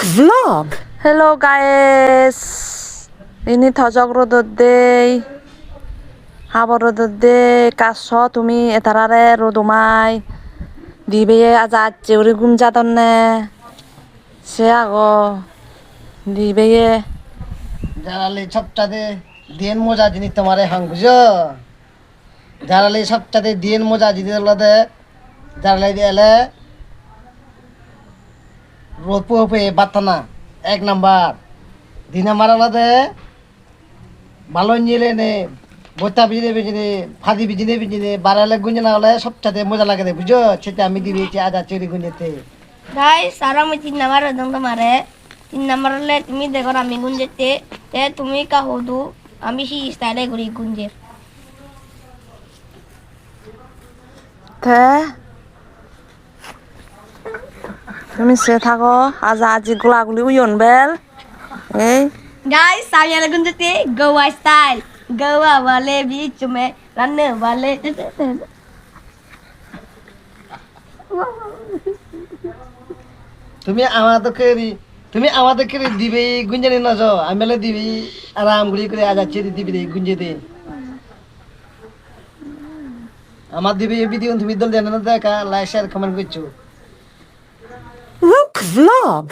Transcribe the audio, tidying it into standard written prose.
vlog. Hello guys. Ini thojok rodot day. Habor rodot day. Kaso tumi etarare rodomai. Dibe aja ceuri gumjadonne. Se ago. Dibe জারালে সবটাতে দিন মজা জিনিস তোমারে হাং বুঝো জারালে সবটাতে দিন মজা জিনিস লদে জারালে দিলে রোদ পোপে বাতানা এক নাম্বার দিন আমার লদে ভালো নিলে নে বইতা বিজনে বিজনে ফাদি বিজনে বিজনে বাড়ালে গুঞ্জে না হলে সবটাতে মজা লাগে বুঝো সেটা আমি দিবি আজা চেরি গুঞ্জেতে গাইস আর আমি 3 নাম্বার দং তোমারে 3 নাম্বার হলে তুমি দেখো আমি গুঞ্জেতে তে তুমি কা হদু আমি সেই স্টাইলে ঘুরি গুঞ্জে te. Tumi se thago aja aji gulaguli uyon bel. Ei. Guys सामने वाले गुंजते गोवा स्टाइल गोवा वाले बीच में रनने वाले তুমি আমাদেরকে দিবে গুঞ্জনে না যাও আমি দিবি আরাম গুলি করে আজা চেরি দিবি গুঞ্জে দে আমার দিবি এই ভিডিও তুমি দল জানা না দেখা লাইক শেয়ার কমেন্ট করছো Look vlog.